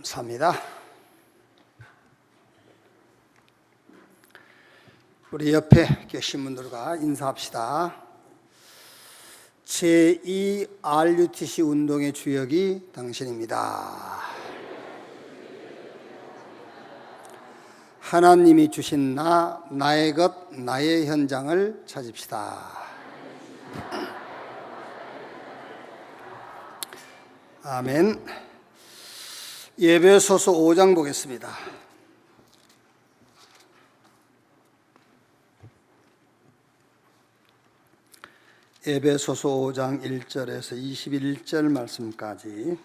감사합니다. 우리 옆에 계신 분들과 인사합시다. 제2 RUTC 운동의 주역이 당신입니다. 하나님이 주신 나의 것, 나의 현장을 찾읍시다. 아멘. 에베소서 5장 보겠습니다. 에베소서 5장 1절에서 21절 말씀까지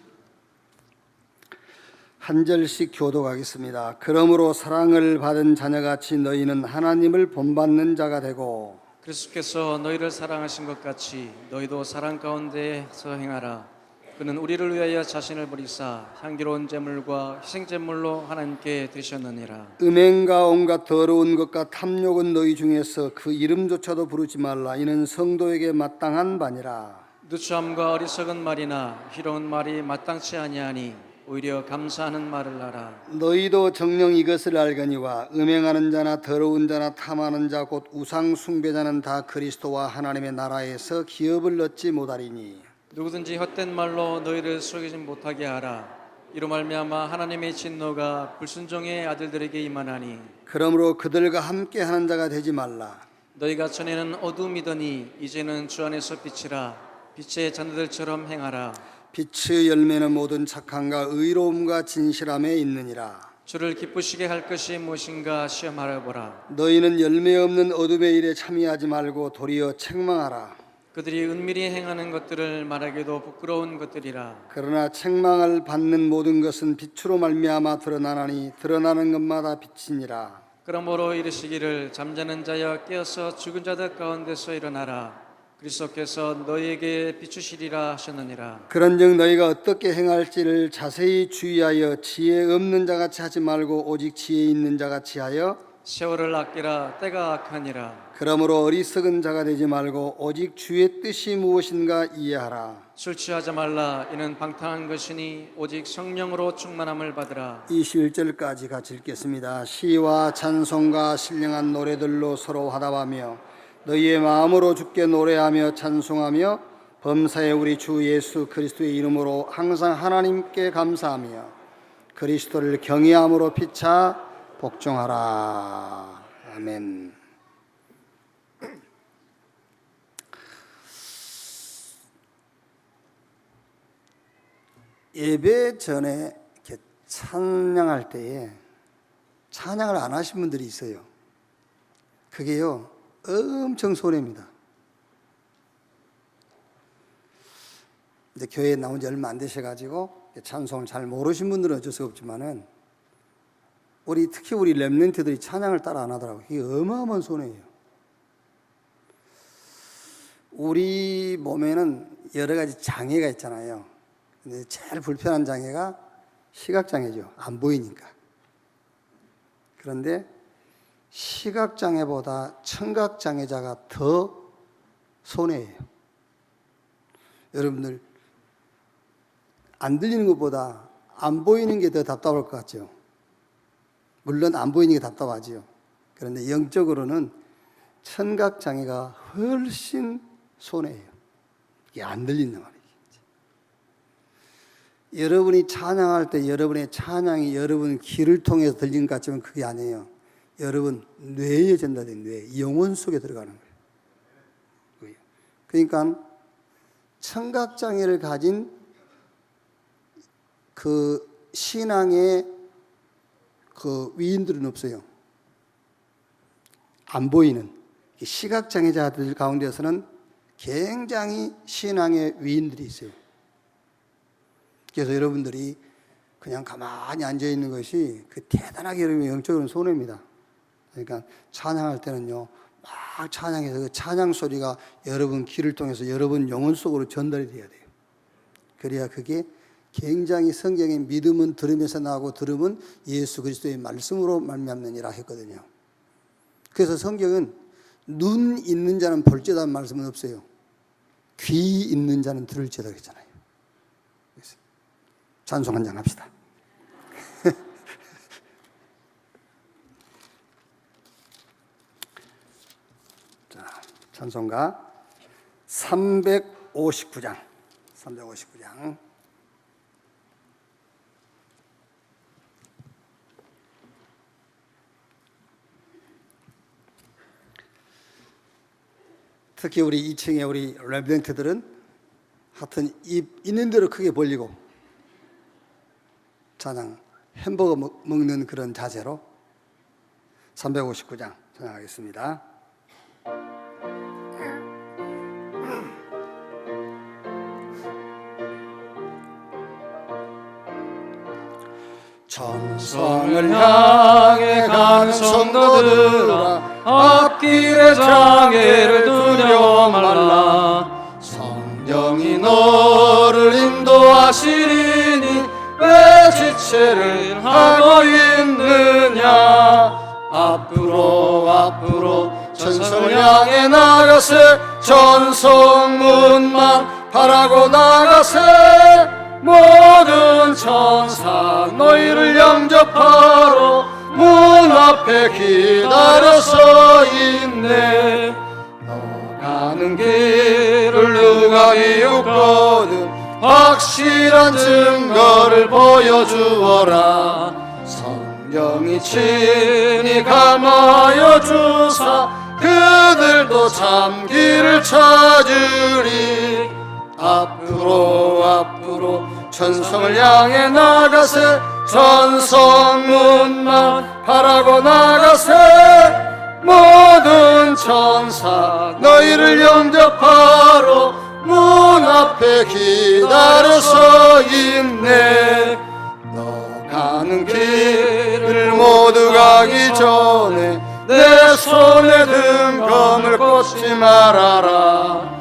한 절씩 교독하겠습니다. 그러므로 사랑을 받은 자녀같이 너희는 하나님을 본받는 자가 되고 그리스도께서 너희를 사랑하신 것 같이 너희도 사랑 가운데서 행하라. 그는 우리를 위하여 자신을 버리사 향기로운 제물과 희생제물로 하나님께 드리셨느니라. 음행과 온갖 더러운 것과 탐욕은 너희 중에서 그 이름조차도 부르지 말라. 이는 성도에게 마땅한 바니라. 누추함과 어리석은 말이나 희로운 말이 마땅치 아니하니 오히려 감사하는 말을 하라. 너희도 정녕 이것을 알거니와 음행하는 자나 더러운 자나 탐하는 자 곧 우상 숭배자는 다 그리스도와 하나님의 나라에서 기업을 얻지 못하리니 누구든지 헛된 말로 너희를 속이지 못하게 하라. 이로 말미암아 하나님의 진노가 불순종의 아들들에게 임하나니 그러므로 그들과 함께 하는 자가 되지 말라. 너희가 전에는 어둠이더니 이제는 주 안에서 빛이라. 빛의 자녀들처럼 행하라. 빛의 열매는 모든 착함과 의로움과 진실함에 있느니라. 주를 기쁘시게 할 것이 무엇인가 시험하라 보라. 너희는 열매 없는 어둠의 일에 참여하지 말고 도리어 책망하라. 그들이 은밀히 행하는 것들을 말하기도 부끄러운 것들이라. 그러나 책망을 받는 모든 것은 빛으로 말미암아 드러나나니 드러나는 것마다 빛이니라. 그러므로 이르시기를 잠자는 자여 깨어서 죽은 자들 가운데서 일어나라. 그리스도께서 너희에게 비추시리라 하셨느니라. 그런즉 너희가 어떻게 행할지를 자세히 주의하여 지혜 없는 자같이 하지 말고 오직 지혜 있는 자같이 하여 세월을 아끼라. 때가 악하니라. 그러므로 어리석은 자가 되지 말고 오직 주의 뜻이 무엇인가 이해하라. 술 취하지 말라. 이는 방탕한 것이니 오직 성령으로 충만함을 받으라. 21절까지 같이 읽겠습니다. 시와 찬송과 신령한 노래들로 서로 화답하며 너희의 마음으로 주께 노래하며 찬송하며 범사에 우리 주 예수 그리스도의 이름으로 항상 하나님께 감사하며 그리스도를 경외함으로 피차 복종하라. 아멘. 예배 전에 이렇게 찬양할 때에 찬양을 안 하신 분들이 있어요. 그게요 엄청 손해입니다. 이제 교회에 나온 지 얼마 안 되셔가지고 찬송을 잘 모르신 분들은 어쩔 수가 없지만은 특히 우리 렘넌트들이 찬양을 따라 안 하더라고요. 이게 어마어마한 손해예요. 우리 몸에는 여러 가지 장애가 있잖아요. 근데 제일 불편한 장애가 시각장애죠. 안 보이니까. 그런데 시각장애보다 청각장애자가 더 손해예요. 여러분들 안 들리는 것보다 안 보이는 게 더 답답할 것 같죠. 물론 안 보이는 게 답답하지요. 그런데 영적으로는 청각장애가 훨씬 손해예요. 이게 안 들린단 말이에요. 여러분이 찬양할 때 여러분의 찬양이 여러분 귀를 통해서 들리는 것 같지만 그게 아니에요. 여러분 뇌에 전달된 뇌, 영혼 속에 들어가는 거예요. 그러니까 청각장애를 가진 그 신앙의 그 위인들은 없어요. 안 보이는 시각장애자들 가운데서는 굉장히 신앙의 위인들이 있어요. 그래서 여러분들이 그냥 가만히 앉아 있는 것이 그 대단하게 여러분의 영적으로는 손해입니다. 그러니까 찬양할 때는요, 막 찬양해서 그 찬양 소리가 여러분 귀를 통해서 여러분 영혼 속으로 전달이 돼야 돼요. 그래야 그게 굉장히 성경의 믿음은 들음에서 나고 들음은 예수 그리스도의 말씀으로 말미암느니라 했거든요. 그래서 성경은 눈 있는 자는 볼지어다는 말씀은 없어요. 귀 있는 자는 들을지어다 그랬잖아요. 찬송 한 장 합시다. 찬송가 359장. 359장. 특히 우리 2층에 우리 랩런트들은 하여튼 입 있는 대로 크게 벌리고 찬양 햄버거 먹는 그런 자세로 359장 찬양하겠습니다. 천성을 향해 가는 성도들아, 앞길의 장애를 두려워 말라. 성령이 너를 인도하시리니 왜 지체를 하고 있느냐. 앞으로 천성을 향해 나가세. 전성문만 바라고 나가세. 모든 천사 너희를 영접하러 문 앞에 기다려서 있네. 너 가는 길을 누가 비웃거든 확실한 증거를 보여주어라. 성령이 친히 감하여 주사 그들도 참 길을 찾으리. 앞으로 천성을 향해 나가세. 전성문만 바라고 나가세. 모든 천사 너희를 영접하러 문 앞에 기다려서 있네. 너 가는 길을 모두 가기 전에 내 손에 든 검을 꽂지 말아라.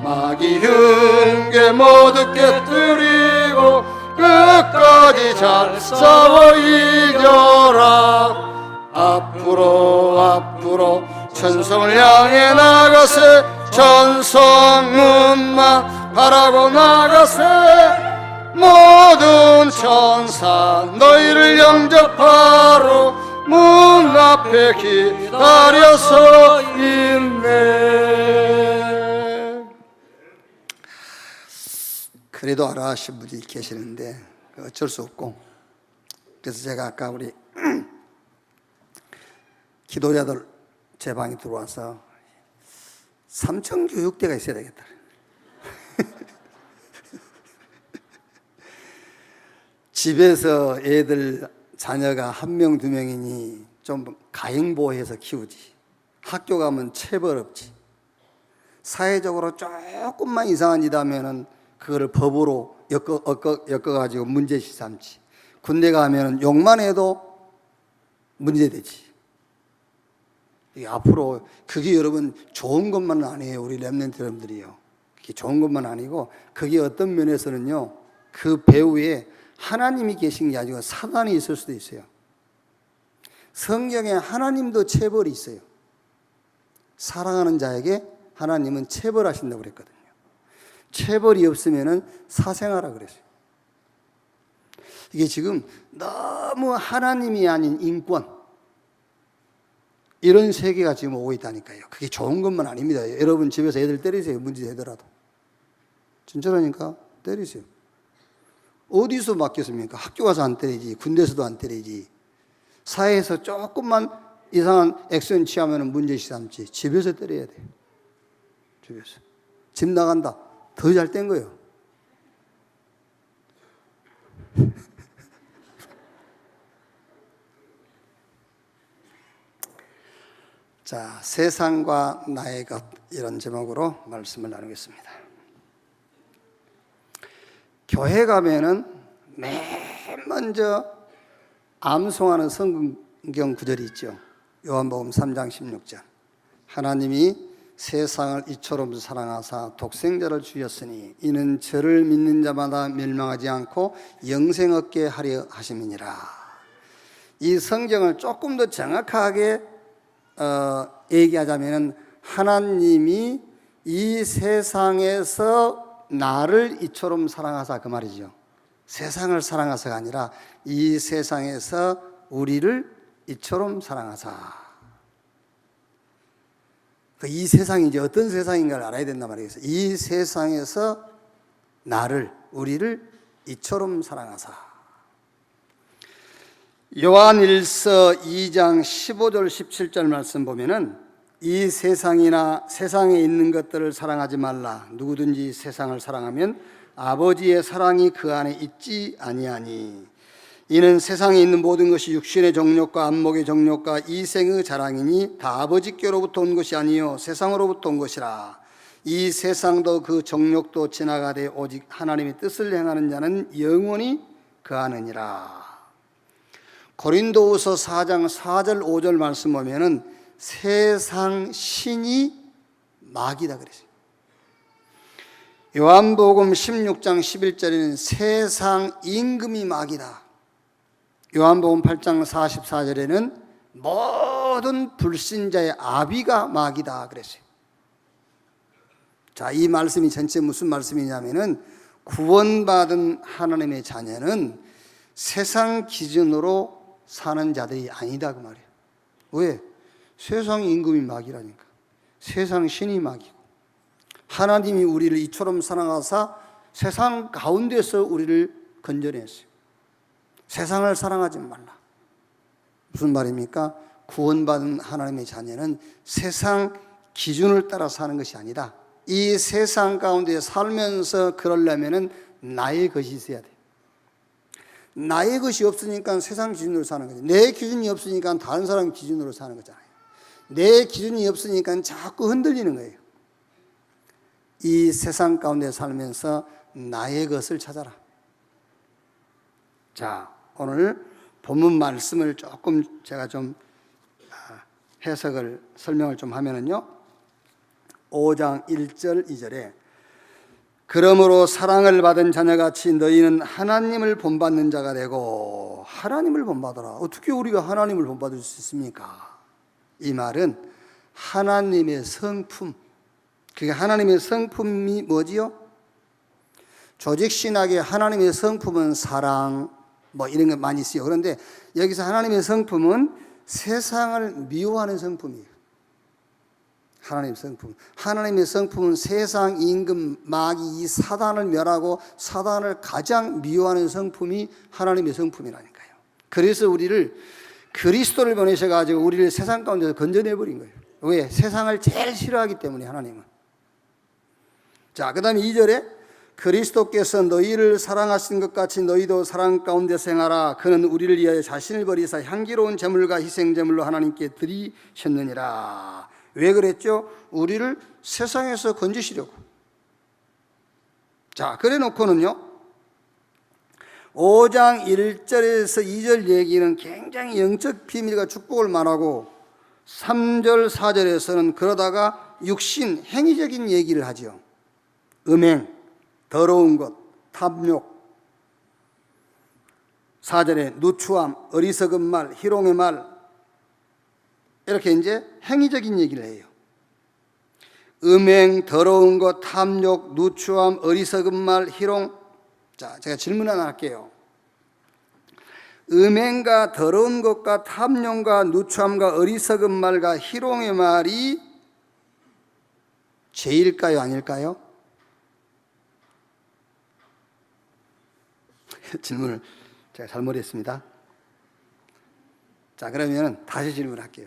마귀 흉계 모두 깨뜨리고 끝까지 잘 싸워 이겨라. 앞으로 천성을 향해 나가세. 전성문만 바라고 나가세. 모든 천사 너희를 영접하러 문 앞에 기다려서 있네. 그래도 알아 하신 분이 계시는데 어쩔 수 없고, 그래서 제가 아까 우리 기도자들 제 방에 들어와서 삼청교육대가 있어야 되겠다. 집에서 애들 자녀가 1명 2명이니 좀 가행보호해서 키우지. 학교 가면 체벌없지. 사회적으로 조금만 이상한 짓 하면은 그거를 법으로 엮어가지고 문제시 삼지. 군대 가면 욕만 해도 문제되지. 앞으로 그게 여러분 좋은 것만은 아니에요. 우리 렘넌트 여러분들이요. 그게 좋은 것만 아니고 그게 어떤 면에서는요, 그 배후에 하나님이 계신 게 아니고 사단이 있을 수도 있어요. 성경에 하나님도 체벌이 있어요. 사랑하는 자에게 하나님은 체벌하신다고 그랬거든요. 체벌이 없으면은 사생하라 그랬어요. 이게 지금 너무 하나님이 아닌 인권, 이런 세계가 지금 오고 있다니까요. 그게 좋은 것만 아닙니다. 여러분 집에서 애들 때리세요. 문제 되더라도. 진짜라니까. 때리세요. 어디서 맡겼습니까? 학교 가서 안 때리지. 군대에서도 안 때리지. 사회에서 조금만 이상한 액션 취하면 문제시 삼지. 집에서 때려야 돼요. 집에서. 집 나간다. 더 잘 된 거예요. 자, 세상과 나의 것, 이런 제목으로 말씀을 나누겠습니다. 교회 가면은 맨 먼저 암송하는 성경 구절이 있죠. 요한복음 3장 16절. 하나님이 세상을 이처럼 사랑하사 독생자를 주셨으니 이는 저를 믿는 자마다 멸망하지 않고 영생 얻게 하려 하심이니라. 이 성경을 조금 더 정확하게 얘기하자면 하나님이 이 세상에서 나를 이처럼 사랑하사, 그 말이죠. 세상을 사랑하사가 아니라 이 세상에서 우리를 이처럼 사랑하사. 그 이 세상이 이제 어떤 세상인가를 알아야 된단 말이겠어요. 이 세상에서 우리를 이처럼 사랑하사. 요한일서 2장 15절 17절 말씀 보면은 이 세상이나 세상에 있는 것들을 사랑하지 말라. 누구든지 세상을 사랑하면 아버지의 사랑이 그 안에 있지 아니하니. 이는 세상에 있는 모든 것이 육신의 정욕과 안목의 정욕과 이생의 자랑이니 다 아버지께로부터 온 것이 아니요 세상으로부터 온 것이라. 이 세상도 그 정욕도 지나가되 오직 하나님의 뜻을 행하는 자는 영원히 거하느니라. 고린도후서 4장 4절 5절 말씀 보면은 세상 신이 마귀다 그랬어요. 요한복음 16장 11절에는 세상 임금이 마귀다. 요한복음 8장 44절에는 모든 불신자의 아비가 마귀다 그랬어요. 자, 이 말씀이 전체 무슨 말씀이냐면은 구원받은 하나님의 자녀는 세상 기준으로 사는 자들이 아니다 그 말이에요. 왜? 세상 임금이 마귀라니까. 세상 신이 마귀고 하나님이 우리를 이처럼 사랑하사 세상 가운데서 우리를 건져냈어요. 세상을 사랑하지 말라. 무슨 말입니까? 구원받은 하나님의 자녀는 세상 기준을 따라 사는 것이 아니다. 이 세상 가운데 살면서 그러려면은 나의 것이 있어야 돼. 나의 것이 없으니까 세상 기준으로 사는 거지. 내 기준이 없으니까 다른 사람 기준으로 사는 거잖아요. 내 기준이 없으니까 자꾸 흔들리는 거예요. 이 세상 가운데 살면서 나의 것을 찾아라. 자, 오늘 본문 말씀을 조금 제가 좀 해석을 설명을 좀 하면은요. 5장 1절 2절에 그러므로 사랑을 받은 자녀같이 너희는 하나님을 본받는 자가 되고. 하나님을 본받아라. 어떻게 우리가 하나님을 본받을 수 있습니까? 이 말은 하나님의 성품. 그게 하나님의 성품이 뭐지요? 조직신학의 하나님의 성품은 사랑 뭐 이런 거 많이 쓰요. 그런데 여기서 하나님의 성품은 세상을 미워하는 성품이에요. 하나님의 성품. 하나님의 성품은 세상 임금 마귀 이 사단을 멸하고 사단을 가장 미워하는 성품이 하나님의 성품이라니까요. 그래서 우리를 그리스도를 보내셔가지고 우리를 세상 가운데서 건져내버린 거예요. 왜? 세상을 제일 싫어하기 때문에 하나님은. 자, 그 다음에 2절에 그리스도께서 너희를 사랑하신 것 같이 너희도 사랑 가운데 생하라. 그는 우리를 위하여 자신을 버리사 향기로운 제물과 희생제물로 하나님께 드리셨느니라. 왜 그랬죠? 우리를 세상에서 건지시려고. 자, 그래 놓고는요 5장 1절에서 2절 얘기는 굉장히 영적 비밀과 축복을 말하고 3절 4절에서는 그러다가 육신 행위적인 얘기를 하죠. 음행, 더러운 것, 탐욕. 4절에 누추함, 어리석은 말, 희롱의 말. 이렇게 이제 행위적인 얘기를 해요. 음행, 더러운 것, 탐욕, 누추함, 어리석은 말, 희롱. 자, 제가 질문 하나 할게요. 음행과 더러운 것과 탐욕과 누추함과 어리석은 말과 희롱의 말이 죄일까요, 아닐까요? 질문을 제가 잘못했습니다. 자, 그러면 다시 질문할게요.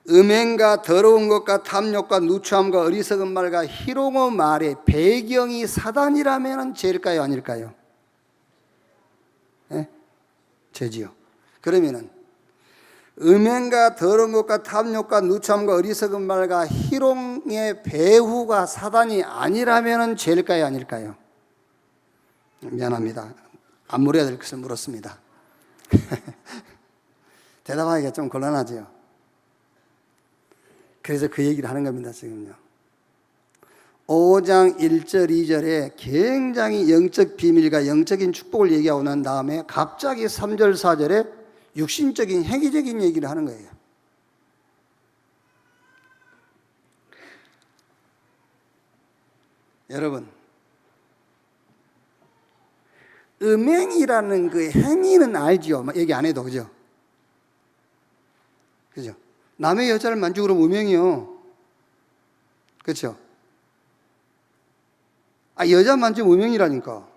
음행과 더러운 것과 탐욕과 누추함과 어리석은 말과 희롱의 말의 배경이 사단이라면 죄일까요, 아닐까요? 네? 죄지요. 그러면은 음행과 더러운 것과 탐욕과 누추함과 어리석은 말과 희롱의 배후가 사단이 아니라면 죄일까요, 아닐까요? 미안합니다. 안 물어야 될 것을 물었습니다. 대답하기가 좀 곤란하죠. 그래서 그 얘기를 하는 겁니다, 지금요. 5장 1절, 2절에 굉장히 영적 비밀과 영적인 축복을 얘기하고 난 다음에 갑자기 3절, 4절에 육신적인 행위적인 얘기를 하는 거예요. 여러분, 음행이라는 그 행위는 알죠? 얘기 안 해도, 그죠? 그죠? 남의 여자를 만지고 그러면 음행이요. 그렇죠? 여자 만지면 음행이라니까.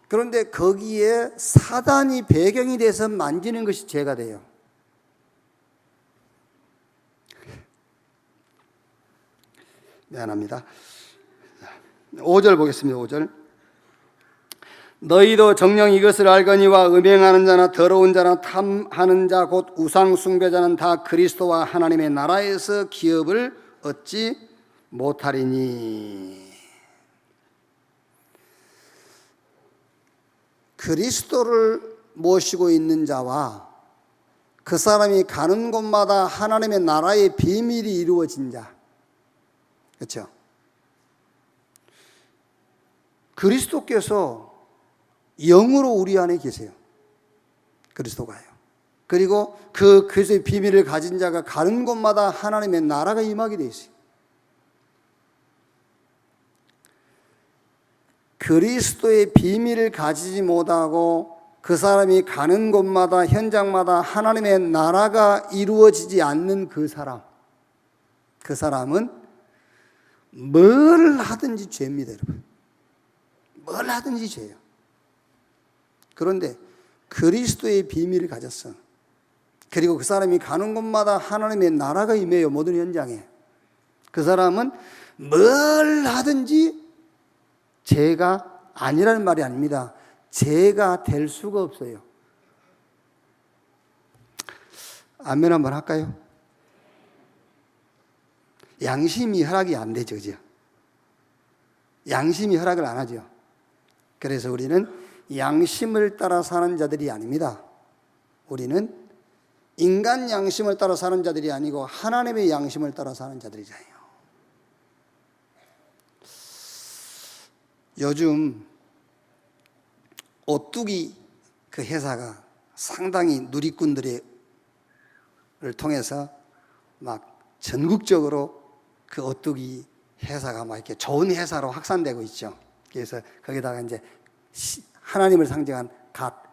그런데 거기에 사단이 배경이 돼서 만지는 것이 죄가 돼요. 미안합니다. 5절 보겠습니다. 5절. 너희도 정녕 이것을 알거니와 음행하는 자나 더러운 자나 탐하는 자 곧 우상 숭배자는 다 그리스도와 하나님의 나라에서 기업을 얻지 못하리니. 그리스도를 모시고 있는 자와 그 사람이 가는 곳마다 하나님의 나라의 비밀이 이루어진 자, 그렇죠? 그리스도께서 영으로 우리 안에 계세요. 그리스도가요. 그리고 그 그리스도의 비밀을 가진 자가 가는 곳마다 하나님의 나라가 임하게 되어 있어요. 그리스도의 비밀을 가지지 못하고 그 사람이 가는 곳마다 현장마다 하나님의 나라가 이루어지지 않는 그 사람은 뭘 하든지 죄입니다, 여러분. 뭘 하든지 죄예요. 그런데 그리스도의 비밀을 가졌어. 그리고 그 사람이 가는 곳마다 하나님의 나라가 임해요, 모든 현장에. 그 사람은 뭘 하든지 죄가 아니라는 말이 아닙니다. 죄가 될 수가 없어요. 아멘 한번 할까요? 양심이 허락이 안 되죠, 그죠? 양심이 허락을 안 하죠. 그래서 우리는 양심을 따라 사는 자들이 아닙니다. 우리는 인간 양심을 따라 사는 자들이 아니고 하나님의 양심을 따라 사는 자들이잖아요. 요즘 오뚜기 그 회사가 상당히 누리꾼들을 통해서 막 전국적으로 그 오뚜기 회사가 막 이렇게 좋은 회사로 확산되고 있죠. 그래서 거기다가 이제 하나님을 상징한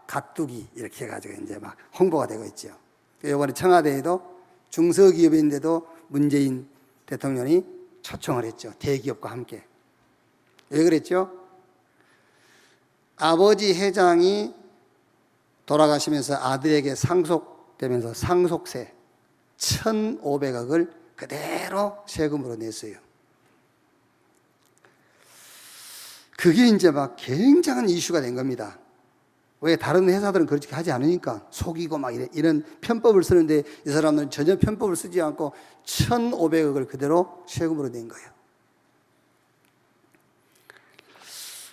갓뚜기 이렇게 해가지고 이제 막 홍보가 되고 있죠. 이번에 청와대에도 중소기업인데도 문재인 대통령이 초청을 했죠. 대기업과 함께. 왜 그랬죠? 아버지 회장이 돌아가시면서 아들에게 상속되면서 상속세 1,500억을 그대로 세금으로 냈어요. 그게 이제 막 굉장한 이슈가 된 겁니다. 왜 다른 회사들은 그렇게 하지 않으니까 속이고 막 이런 편법을 쓰는데 이 사람들은 전혀 편법을 쓰지 않고 1,500억을 그대로 세금으로 낸 거예요.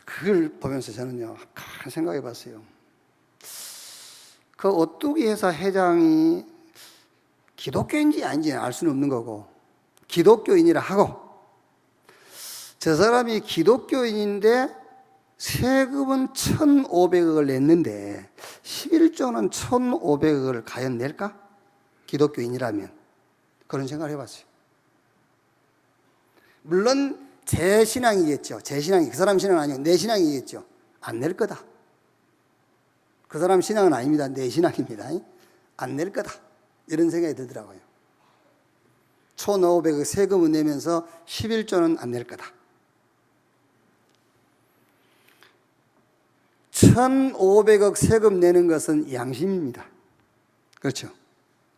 그걸 보면서 저는요, 가만히 생각해 봤어요. 그 오뚜기 회사 회장이 기독교인지 아닌지는 알 수는 없는 거고, 기독교인이라 하고, 저 사람이 기독교인인데 세금은 1,500억을 냈는데 11조는 1,500억을 과연 낼까? 기독교인이라면. 그런 생각을 해봤어요. 물론 제 신앙이겠죠. 제 신앙이, 그 사람 신앙은 아니고 내 신앙이겠죠. 안 낼 거다. 그 사람 신앙은 아닙니다. 내 신앙입니다. 안 낼 거다. 이런 생각이 들더라고요. 1,500억 세금을 내면서 11조는 안 낼 거다. 1,500억 세금 내는 것은 양심입니다. 그렇죠?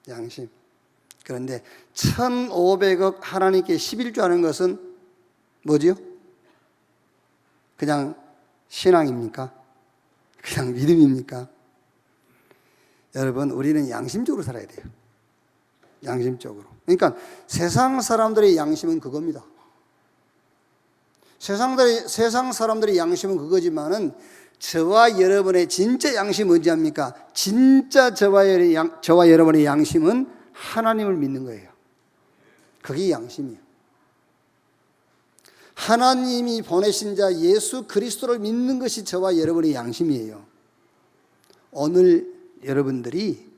양심. 그런데 1,500억 하나님께 11조 하는 것은 뭐지요? 그냥 신앙입니까? 그냥 믿음입니까? 여러분, 우리는 양심적으로 살아야 돼요. 양심적으로. 그러니까 세상 사람들의 양심은 그겁니다. 세상 사람들의 양심은 그거지만은 저와 여러분의 진짜 양심은 뭔지 압니까? 진짜 저와 여러분의 양심은 하나님을 믿는 거예요. 그게 양심이에요. 하나님이 보내신 자 예수 그리스도를 믿는 것이 저와 여러분의 양심이에요. 오늘 여러분들이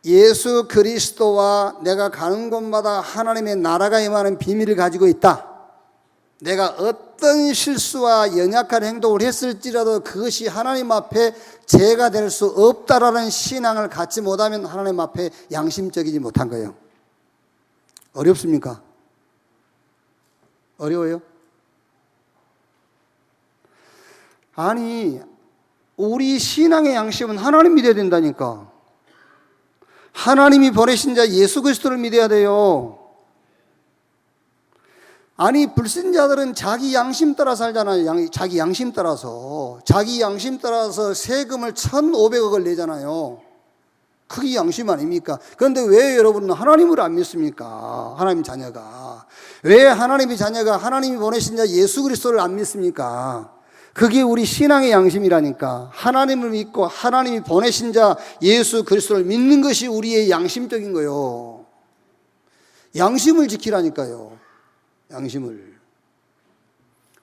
예수 그리스도와 내가 가는 곳마다 하나님의 나라가 임하는 비밀을 가지고 있다. 내가 어떤 실수와 연약한 행동을 했을지라도 그것이 하나님 앞에 죄가 될 수 없다라는 신앙을 갖지 못하면 하나님 앞에 양심적이지 못한 거예요. 어렵습니까? 어려워요? 아니, 우리 신앙의 양심은 하나님 믿어야 된다니까. 하나님이 보내신 자 예수 그리스도를 믿어야 돼요. 아니, 불신자들은 자기 양심 따라 살잖아요. 자기 양심 따라서. 자기 양심 따라서 세금을 1,500억을 내잖아요. 그게 양심 아닙니까? 그런데 왜 여러분은 하나님을 안 믿습니까? 하나님 자녀가. 왜 하나님의 자녀가 하나님이 보내신 자 예수 그리스도를 안 믿습니까? 그게 우리 신앙의 양심이라니까. 하나님을 믿고 하나님이 보내신 자 예수 그리스도를 믿는 것이 우리의 양심적인 거요. 양심을 지키라니까요. 양심을.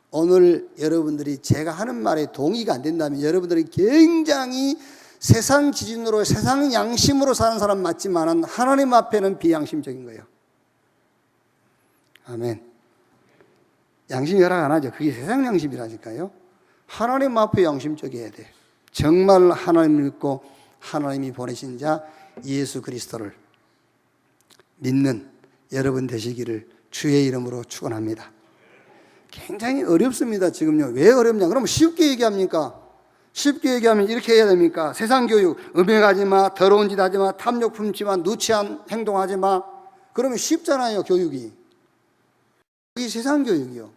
오늘 여러분들이 제가 하는 말에 동의가 안 된다면 여러분들이 굉장히 세상 기준으로 세상 양심으로 사는 사람 맞지만 하나님 앞에는 비양심적인 거예요. 아멘. 양심이 허락 안 하죠. 그게 세상 양심이라니까요. 하나님 앞에 양심적이어야 돼. 정말 하나님을 믿고 하나님이 보내신 자 예수 그리스도를 믿는 여러분 되시기를 주의 이름으로 축원합니다. 굉장히 어렵습니다. 지금요. 왜 어렵냐? 그럼 쉽게 얘기합니까? 쉽게 얘기하면 이렇게 해야 됩니까? 세상 교육, 음행하지 마, 더러운 짓 하지 마, 탐욕 품지 마, 누치한 행동하지 마. 그러면 쉽잖아요, 교육이. 그게 세상 교육이요.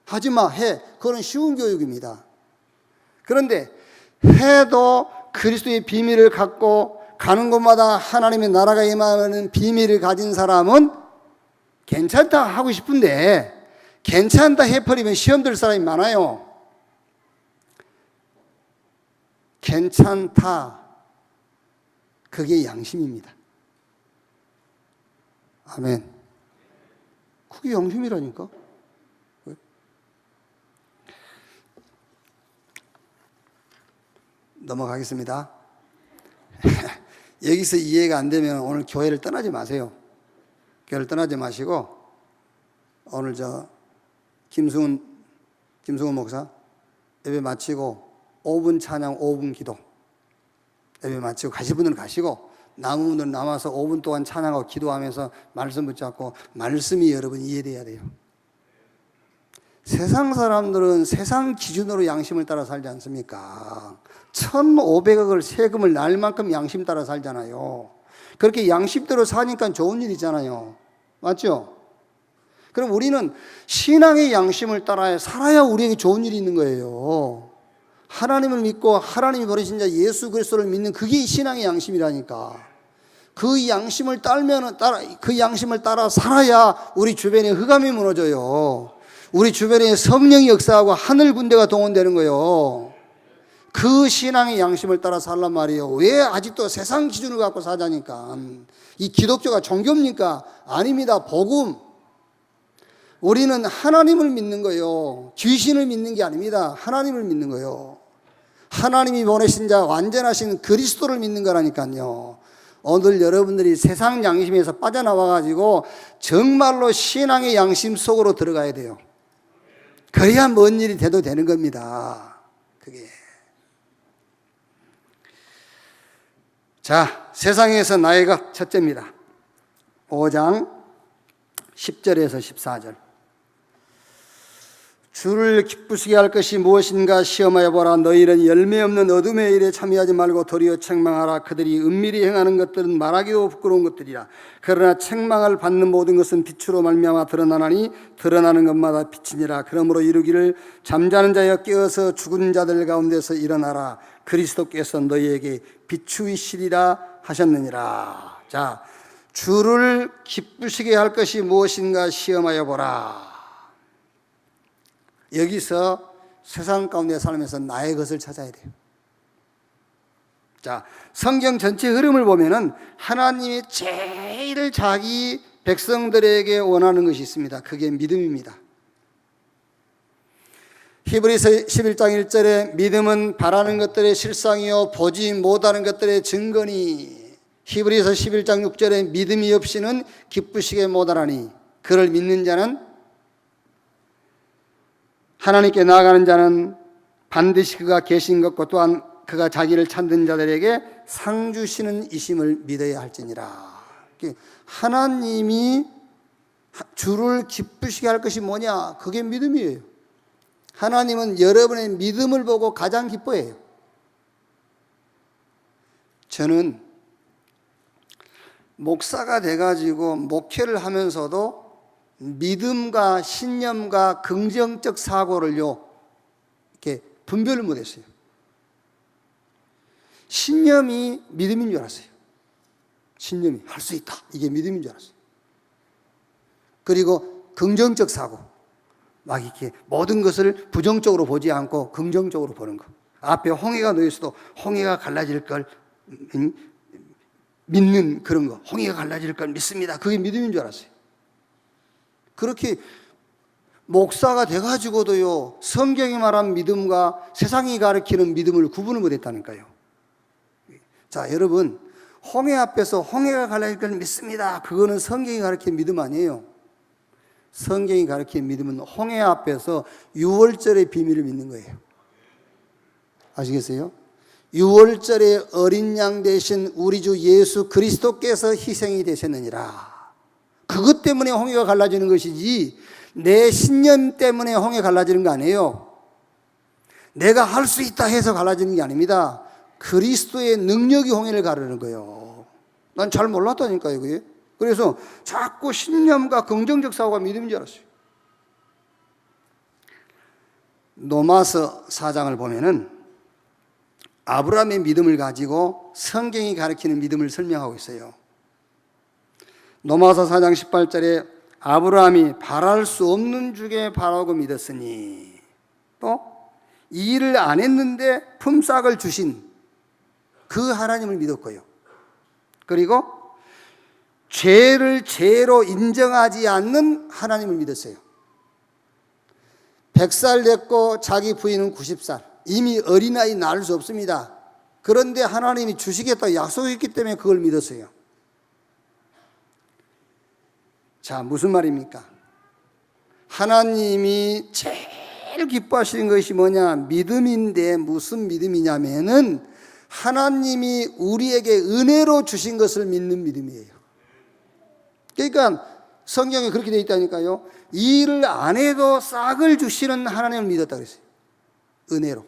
하지 마, 해. 그건 쉬운 교육입니다. 그런데 해도 그리스도의 비밀을 갖고 가는 곳마다 하나님의 나라가 임하는 비밀을 가진 사람은 괜찮다 하고 싶은데 괜찮다 해버리면 시험 들 사람이 많아요. 괜찮다. 그게 양심입니다. 아멘. 그게 양심이라니까. 넘어가겠습니다. 여기서 이해가 안 되면 오늘 교회를 떠나지 마세요. 교회를 떠나지 마시고 오늘 김승훈 목사 예배 마치고 5분 찬양 5분 기도 예배 마치고 가실 분들은 가시고 남은 분들은 남아서 5분 동안 찬양하고 기도하면서 말씀 붙잡고 말씀이 여러분 이해돼야 돼요. 세상 사람들은 세상 기준으로 양심을 따라 살지 않습니까? 1,500억을 세금을 날 만큼 양심 따라 살잖아요. 그렇게 양심대로 사니까 좋은 일이잖아요. 맞죠? 그럼 우리는 신앙의 양심을 따라 살아야 우리에게 좋은 일이 있는 거예요. 하나님을 믿고 하나님이 보내신 자 예수 그리스도를 믿는 그게 신앙의 양심이라니까. 그 양심을 따라 살아야 우리 주변에 흑암이 무너져요. 우리 주변에 성령이 역사하고 하늘 군대가 동원되는 거예요. 그 신앙의 양심을 따라 살란 말이에요. 왜 아직도 세상 기준을 갖고 사자니까. 이 기독교가 종교입니까? 아닙니다. 복음. 우리는 하나님을 믿는 거예요. 귀신을 믿는 게 아닙니다. 하나님을 믿는 거예요. 하나님이 보내신 자 완전하신 그리스도를 믿는 거라니까요. 오늘 여러분들이 세상 양심에서 빠져나와가지고 정말로 신앙의 양심 속으로 들어가야 돼요. 그래야 뭔 일이 돼도 되는 겁니다. 그게. 자, 세상에서 나의 것 첫째입니다. 5장 10절에서 14절. 주를 기쁘시게 할 것이 무엇인가 시험하여 보라. 너희는 열매 없는 어둠의 일에 참여하지 말고 도리어 책망하라. 그들이 은밀히 행하는 것들은 말하기도 부끄러운 것들이라. 그러나 책망을 받는 모든 것은 빛으로 말미암아 드러나나니 드러나는 것마다 빛이니라. 그러므로 이루기를 잠자는 자여 깨어서 죽은 자들 가운데서 일어나라. 그리스도께서 너희에게 비추이시리라 하셨느니라. 자, 주를 기쁘시게 할 것이 무엇인가 시험하여 보라. 여기서 세상 가운데 살면서 나의 것을 찾아야 돼요. 자, 성경 전체 흐름을 보면은 하나님이 제일 자기 백성들에게 원하는 것이 있습니다. 그게 믿음입니다. 히브리서 11장 1절에 믿음은 바라는 것들의 실상이요 보지 못하는 것들의 증거니. 히브리서 11장 6절에 믿음이 없이는 기쁘시게 못하나니 그를 믿는 자는 하나님께 나아가는 자는 반드시 그가 계신 것과 또한 그가 자기를 찾는 자들에게 상 주시는 이심을 믿어야 할지니라. 하나님이 주를 기쁘시게 할 것이 뭐냐? 그게 믿음이에요. 하나님은 여러분의 믿음을 보고 가장 기뻐해요. 저는 목사가 돼가지고 목회를 하면서도 믿음과 신념과 긍정적 사고를요, 이렇게 분별을 못했어요. 신념이 믿음인 줄 알았어요. 신념이 할 수 있다, 이게 믿음인 줄 알았어요. 그리고 긍정적 사고, 막 이렇게 모든 것을 부정적으로 보지 않고 긍정적으로 보는 거. 앞에 홍해가 놓여 있어도 홍해가 갈라질 걸 믿는 그런 거. 홍해가 갈라질 걸 믿습니다. 그게 믿음인 줄 알았어요. 그렇게 목사가 돼가지고도요, 성경이 말한 믿음과 세상이 가르치는 믿음을 구분을 못했다니까요. 자, 여러분, 홍해 앞에서 홍해가 갈라질 걸 믿습니다. 그거는 성경이 가르치는 믿음 아니에요. 성경이 가르치는 믿음은 홍해 앞에서 유월절의 비밀을 믿는 거예요. 아시겠어요? 유월절에 어린 양 되신 우리 주 예수 그리스도께서 희생이 되셨느니라. 그것 때문에 홍해가 갈라지는 것이지 내 신념 때문에 홍해 갈라지는 거 아니에요. 내가 할 수 있다 해서 갈라지는 게 아닙니다. 그리스도의 능력이 홍해를 가르는 거예요. 난 잘 몰랐다니까요, 그게. 그래서 자꾸 신념과 긍정적 사고가 믿음인 줄 알았어요. 로마서 4장을 보면은 아브라함의 믿음을 가지고 성경이 가르치는 믿음을 설명하고 있어요. 로마서 4장 18절에 아브라함이 바랄 수 없는 중에 바라고 믿었으니, 또 이 일을 안 했는데 품삯을 주신 그 하나님을 믿었고요. 그리고 죄를 죄로 인정하지 않는 하나님을 믿었어요. 100살 됐고 자기 부인은 90살. 이미 어린아이 낳을 수 없습니다. 그런데 하나님이 주시겠다고 약속했기 때문에 그걸 믿었어요. 자, 무슨 말입니까? 하나님이 제일 기뻐하시는 것이 뭐냐? 믿음인데 무슨 믿음이냐면은 하나님이 우리에게 은혜로 주신 것을 믿는 믿음이에요. 그러니까 성경에 그렇게 되어 있다니까요. 이 일을 안 해도 싹을 주시는 하나님을 믿었다 그랬어요. 은혜로.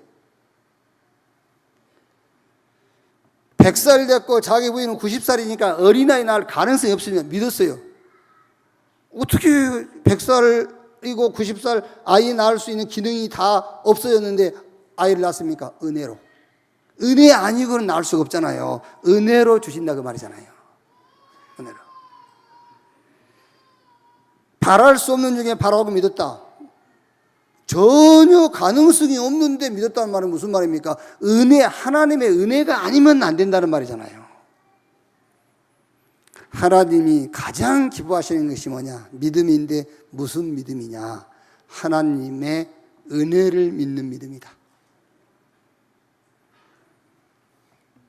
100살 됐고 자기 부인은 90살이니까 어린아이 낳을 가능성이 없으면 믿었어요. 어떻게 100살이고 90살 아이 낳을 수 있는 기능이 다 없어졌는데 아이를 낳습니까? 은혜로. 은혜 아니고는 낳을 수가 없잖아요. 은혜로 주신다 그 말이잖아요. 은혜로. 바랄 수 없는 중에 바라고 믿었다. 전혀 가능성이 없는데 믿었다는 말은 무슨 말입니까? 은혜, 하나님의 은혜가 아니면 안 된다는 말이잖아요. 하나님이 가장 기뻐하시는 것이 뭐냐? 믿음인데 무슨 믿음이냐? 하나님의 은혜를 믿는 믿음이다.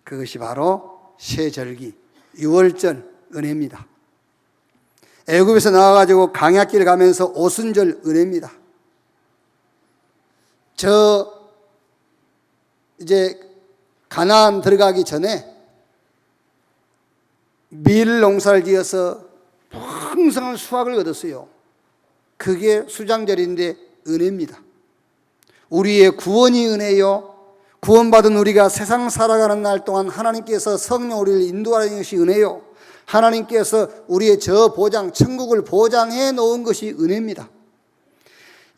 그것이 바로 세절기, 유월절 은혜입니다. 애굽에서 나와가지고 광야길 가면서 오순절 은혜입니다. 이제 가나안 들어가기 전에 밀 농사를 지어서 풍성한 수확을 얻었어요. 그게 수장절인데 은혜입니다. 우리의 구원이 은혜요. 구원받은 우리가 세상 살아가는 날 동안 하나님께서 성령 우리를 인도하는 것이 은혜요. 하나님께서 우리의 저 보장, 천국을 보장해 놓은 것이 은혜입니다.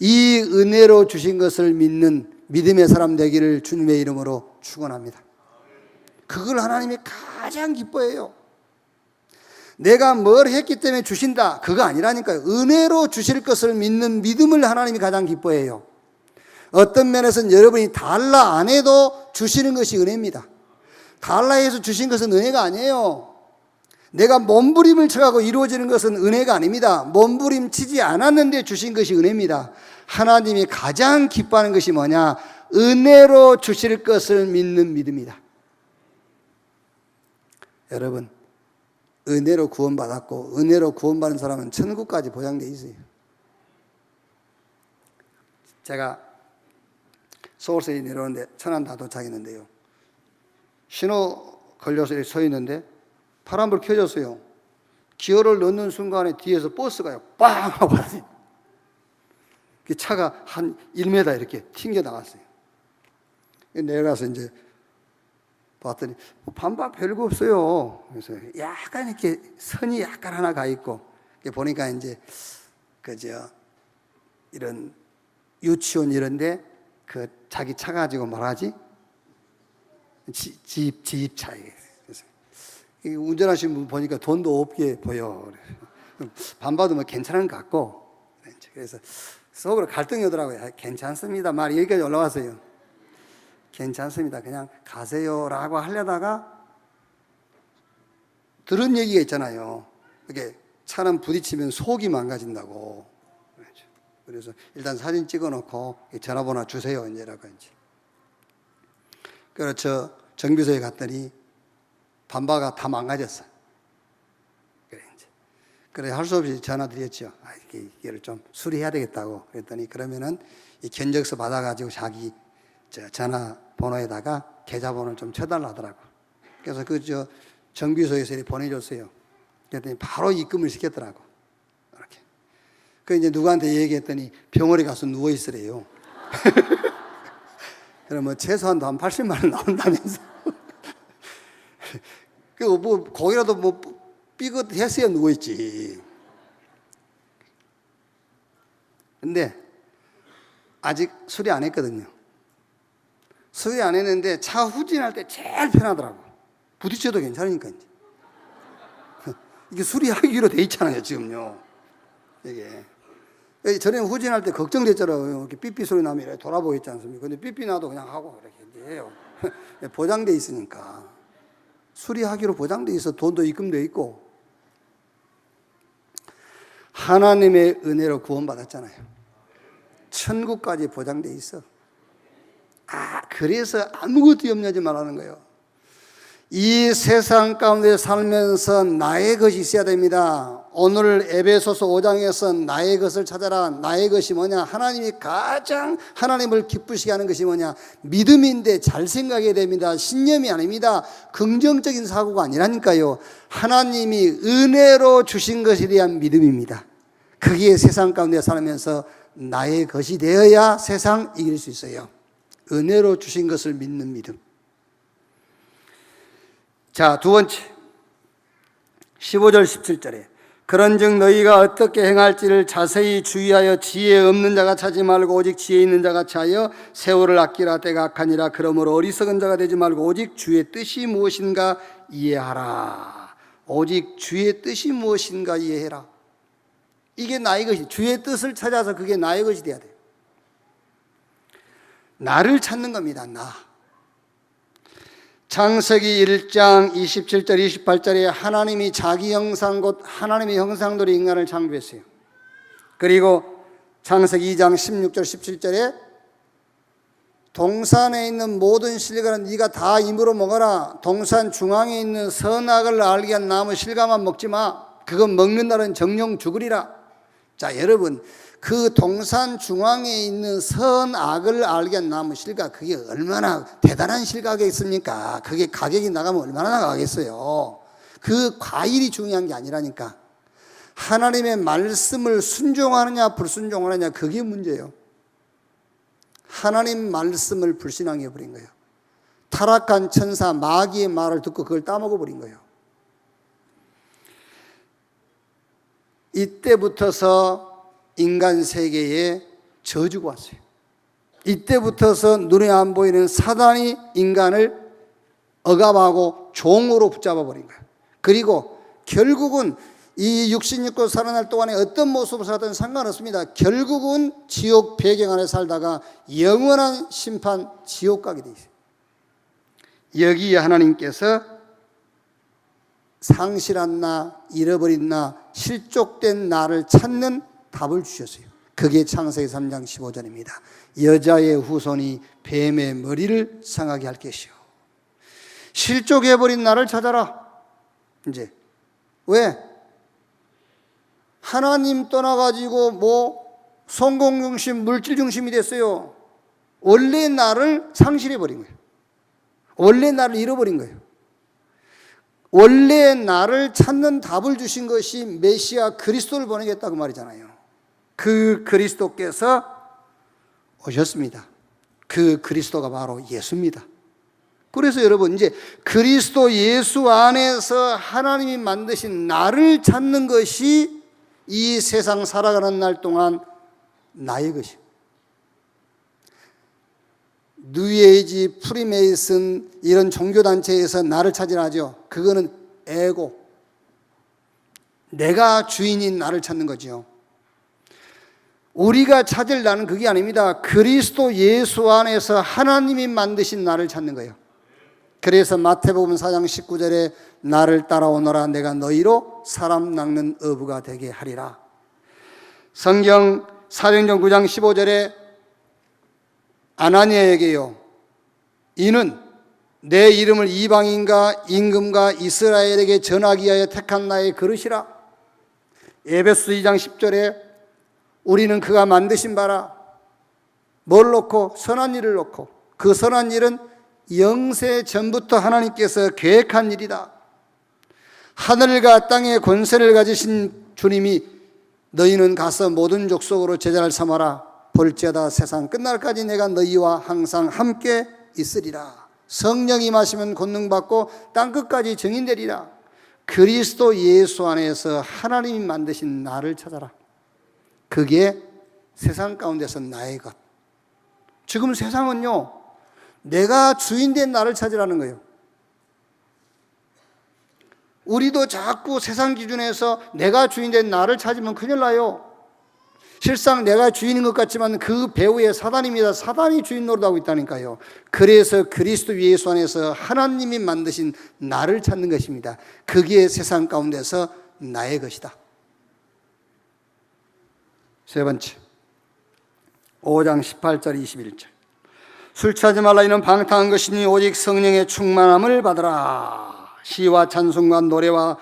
이 은혜로 주신 것을 믿는 믿음의 사람 되기를 주님의 이름으로 축원합니다. 그걸 하나님이 가장 기뻐해요. 내가 뭘 했기 때문에 주신다, 그거 아니라니까요. 은혜로 주실 것을 믿는 믿음을 하나님이 가장 기뻐해요. 어떤 면에서는 여러분이 달라 안 해도 주시는 것이 은혜입니다. 달라해서 주신 것은 은혜가 아니에요. 내가 몸부림을 쳐가고 이루어지는 것은 은혜가 아닙니다. 몸부림 치지 않았는데 주신 것이 은혜입니다. 하나님이 가장 기뻐하는 것이 뭐냐? 은혜로 주실 것을 믿는 믿음이다. 여러분, 은혜로 구원받았고 은혜로 구원받은 사람은 천국까지 보장되어 있어요. 제가 서울서 내려오는데 천안 다 도착했는데요. 신호 걸려서 이렇게 서 있는데 파란불 켜졌어요. 기어를 넣는 순간에 뒤에서 버스가요, 빵! 하고 왔어요. 그 차가 한 1m 이렇게 튕겨 나갔어요. 내려가서 이제 봤더니 반박 별거 없어요. 그래서 약간 이렇게 선이 약간 하나 가 있고, 보니까 이제 이런 유치원 이런데 그 자기 차 가지고 말하지 지입차예요. 그래서 운전하시는 분 보니까 돈도 없게 보여. 반봐도 뭐 괜찮은 것 같고, 그래서 속으로 갈등이 오더라고요. 괜찮습니다. 말이 여기까지 올라왔어요. 괜찮습니다. 그냥 가세요라고 하려다가 들은 얘기가 있잖아요. 이게 차는 부딪히면 속이 망가진다고. 그래서 일단 사진 찍어놓고 전화번호 주세요. 이제라고 이제. 그래서 정비소에 갔더니 반바가 다 망가졌어. 그래 할 수 없이 전화 드렸죠. 이거를 좀 수리해야 되겠다고. 그랬더니 그러면은 이 견적서 받아가지고 자기 전화번호에다가 계좌번호를 좀 쳐달라 하더라고. 그래서 정비소에서 보내줬어요. 그랬더니 바로 입금을 시켰더라고. 이렇게. 그 이제 누구한테 얘기했더니 병원에 가서 누워 있으래요. 그러면 최소한도 한 80만 원 나온다면서. 그 뭐 거기라도 뭐 삐끗했어야 누워 있지. 근데 아직 수리 안 했거든요. 수리 안 했는데 차 후진할 때 제일 편하더라고. 부딪혀도 괜찮으니까 이제. 이게 수리하기로 돼 있잖아요, 지금요. 이게. 전에 후진할 때 걱정됐잖아요. 이렇게 삐삐 소리 나면 이렇게 돌아보고 있지 않습니까? 근데 삐삐 나도 그냥 하고 이렇게 해요. 보장돼 있으니까. 수리하기로 보장돼 있어. 돈도 입금돼 있고. 하나님의 은혜로 구원받았잖아요. 천국까지 보장돼 있어. 그래서 아무것도 염려하지 말라는 거예요. 이 세상 가운데 살면서 나의 것이 있어야 됩니다. 오늘 에베소서 5장에서 나의 것을 찾아라. 나의 것이 뭐냐? 하나님이 가장 하나님을 기쁘시게 하는 것이 뭐냐? 믿음인데 잘 생각해야 됩니다. 신념이 아닙니다. 긍정적인 사고가 아니라니까요. 하나님이 은혜로 주신 것에 대한 믿음입니다. 그게 세상 가운데 살면서 나의 것이 되어야 세상 이길 수 있어요. 은혜로 주신 것을 믿는 믿음. 자, 두 번째 15절 17절에 그런즉 너희가 어떻게 행할지를 자세히 주의하여 지혜 없는 자가 차지 말고 오직 지혜 있는 자가 차하여 세월을 아끼라. 때가 악하니라. 그러므로 어리석은 자가 되지 말고 오직 주의 뜻이 무엇인가 이해하라. 오직 주의 뜻이 무엇인가 이해해라. 이게 나의 것이, 주의 뜻을 찾아서 그게 나의 것이 돼야 돼요. 나를 찾는 겁니다. 나. 창세기 1장 27절 28절에 하나님이 자기 형상 곧 하나님의 형상대로 인간을 창조했어요. 그리고 창세기 2장 16절 17절에 동산에 있는 모든 실과는 네가 다 입으로 먹어라. 동산 중앙에 있는 선악을 알게 한 나무 실과만 먹지 마. 그건 먹는다는 정령 죽으리라. 자, 여러분, 그 동산 중앙에 있는 선악을 알게 한 나무 실과, 그게 얼마나 대단한 실과겠습니까? 그게 가격이 나가면 얼마나 나가겠어요? 그 과일이 중요한 게 아니라니까. 하나님의 말씀을 순종하느냐 불순종하느냐, 그게 문제예요. 하나님 말씀을 불신앙해 버린 거예요. 타락한 천사 마귀의 말을 듣고 그걸 따먹어 버린 거예요. 이때부터서 인간 세계에 저주가 왔어요. 이때부터서 눈에 안 보이는 사단이 인간을 억압하고 종으로 붙잡아 버린 거예요. 그리고 결국은 이 육신육고 살아날 동안에 어떤 모습을 살았든 상관없습니다. 결국은 지옥 배경 안에 살다가 영원한 심판 지옥 가게 돼 있어요. 여기에 하나님께서 상실한 나, 잃어버린 나, 실족된 나를 찾는 답을 주셨어요. 그게 창세기 3장 15절입니다. 여자의 후손이 뱀의 머리를 상하게 할 것이요. 실족해버린 나를 찾아라. 이제 왜? 하나님 떠나가지고 뭐 성공 중심, 물질 중심이 됐어요. 원래 나를 상실해 버린 거예요. 원래 나를 잃어버린 거예요. 원래 나를 찾는 답을 주신 것이 메시아 그리스도를 보내겠다 그 말이잖아요. 그 그리스도께서 오셨습니다. 그 그리스도가 바로 예수입니다. 그래서 여러분 이제 그리스도 예수 안에서 하나님이 만드신 나를 찾는 것이 이 세상 살아가는 날 동안 나의 것이에요. 뉴에이지, 프리메이슨 이런 종교단체에서 나를 찾으라죠. 그거는 에고, 내가 주인인 나를 찾는 거죠. 우리가 찾을 나는 그게 아닙니다. 그리스도 예수 안에서 하나님이 만드신 나를 찾는 거예요. 그래서 마태복음 4장 19절에 나를 따라오너라 내가 너희로 사람 낚는 어부가 되게 하리라. 성경 사도행전 9장 15절에 아나니아에게요, 이는 내 이름을 이방인과 임금과 이스라엘에게 전하기 위하여 택한 나의 그릇이라. 에베소 2장 10절에 우리는 그가 만드신 바라. 뭘 놓고? 선한 일을 놓고. 그 선한 일은 영세 전부터 하나님께서 계획한 일이다. 하늘과 땅의 권세를 가지신 주님이 너희는 가서 모든 족속으로 제자를 삼아라. 볼지어다 세상 끝날까지 내가 너희와 항상 함께 있으리라. 성령이 임하시면 권능받고 땅끝까지 증인되리라. 그리스도 예수 안에서 하나님이 만드신 나를 찾아라. 그게 세상 가운데서 나의 것. 지금 세상은요, 내가 주인된 나를 찾으라는 거예요. 우리도 자꾸 세상 기준에서 내가 주인된 나를 찾으면 큰일 나요. 실상 내가 주인인 것 같지만 그 배후에 사단입니다. 사단이 주인 노릇하고 있다니까요. 그래서 그리스도 예수 안에서 하나님이 만드신 나를 찾는 것입니다. 그게 세상 가운데서 나의 것이다. 세 번째, 5장 18절 21절. 술 취하지 말라. 이는 방탕한 것이니 오직 성령의 충만함을 받으라. 시와 찬송과 노래와